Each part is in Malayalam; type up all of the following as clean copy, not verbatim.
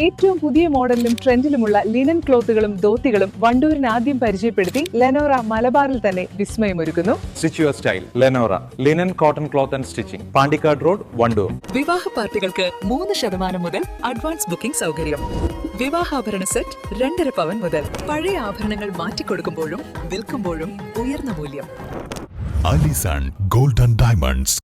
ഏറ്റവും പുതിയ മോഡലിലും ട്രെൻഡിലുമുള്ള ലിനൻ ക്ലോത്തുകളും ധോത്തികളും വണ്ടൂരിന് ആദ്യം പരിചയപ്പെടുത്തി ലെനോറ മലബാറിൽ തന്നെ വിസ്മയമൊരുക്കുന്നു. Stitch your style Lenora linen cotton cloth and stitching, Pandikkad road, Wandoor. വിവാഹ പാർട്ടികൾക്ക് 3% മുതൽ അഡ്വാൻസ് ബുക്കിംഗ് സൗകര്യം. വിവാഹാഭരണ സെറ്റ് 2.5 പവൻ മുതൽ. പഴയ ആഭരണങ്ങൾ മാറ്റിക്കൊടുക്കുമ്പോഴും വിൽക്കുമ്പോഴും ഉയർന്ന മൂല്യം. Alison golden diamonds.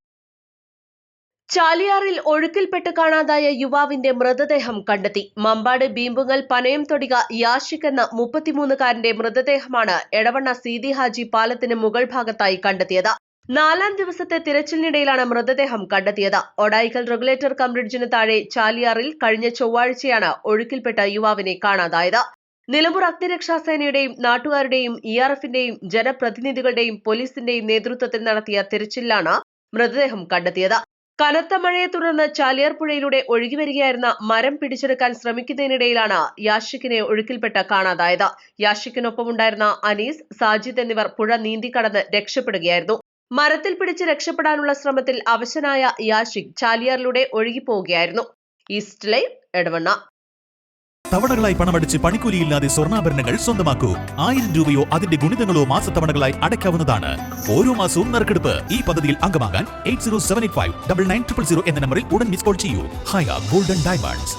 ചാലിയാറിൽ ഒഴുക്കിൽപ്പെട്ട് കാണാതായ യുവാവിന്റെ മൃതദേഹം കണ്ടെത്തി. മമ്പാട് ബീമ്പുങ്ങൽ പനയം തൊടിക യാഷിക് എന്ന 33-കാരന്റെ മൃതദേഹമാണ് എടവണ്ണ സീതി ഹാജി പാലത്തിന് മുകൾ ഭാഗത്തായി കണ്ടെത്തിയത്. 4-ാം ദിവസത്തെ തിരച്ചിലിനിടയിലാണ് മൃതദേഹം കണ്ടെത്തിയത്. ഒഡായിക്കൽ റെഗുലേറ്റർ കം ബ്രിഡ്ജിന് താഴെ ചാലിയാറിൽ കഴിഞ്ഞ ചൊവ്വാഴ്ചയാണ് ഒഴുക്കിൽപ്പെട്ട യുവാവിനെ കാണാതായത്. നിലമ്പൂർ അഗ്നിരക്ഷാസേനയുടെയും നാട്ടുകാരുടെയും ERF-ന്റെയും ജനപ്രതിനിധികളുടെയും പോലീസിന്റെയും നേതൃത്വത്തിൽ നടത്തിയ തിരച്ചിലാണ് മൃതദേഹം കണ്ടെത്തിയത്. കനത്ത മഴയെ തുടർന്ന് ചാലിയാർ പുഴയിലൂടെ ഒഴുകിവരികയായിരുന്ന മരം പിടിച്ചെടുക്കാൻ ശ്രമിക്കുന്നതിനിടയിലാണ് യാഷിക്കിനെ ഒഴുക്കിൽപ്പെട്ട് കാണാതായത്. യാഷിക്കിനൊപ്പമുണ്ടായിരുന്ന അനീസ്, സാജിദ് എന്നിവർ പുഴ നീന്തിക്കടന്ന് രക്ഷപ്പെടുകയായിരുന്നു. മരത്തിൽ പിടിച്ച് രക്ഷപ്പെടാനുള്ള ശ്രമത്തിൽ അവശനായ യാഷിക് ചാലിയാറിലൂടെ ഒഴുകിപ്പോവുകയായിരുന്നു. East live, Edavanna. തവണകളായി പണമടിച്ച് പണിക്കൂലിയില്ലാതെ സ്വർണ്ണാഭരണങ്ങൾ സ്വന്തമാക്കൂ. 1000 രൂപയോ അതിന്റെ ഗുണിതങ്ങളോ മാസത്തവണകളായി അടയ്ക്കാവുന്നതാണ്. ഓരോ മാസവും നറുക്കെടുപ്പ്. ഈ പദ്ധതിയിൽ അംഗമാകാൻ 8078599000 എന്ന നമ്പറിൽ ഉടൻ മിസ് കോൾ ചെയ്യൂ. ഹയ ഗോൾഡൻ ഡയമണ്ട്സ്.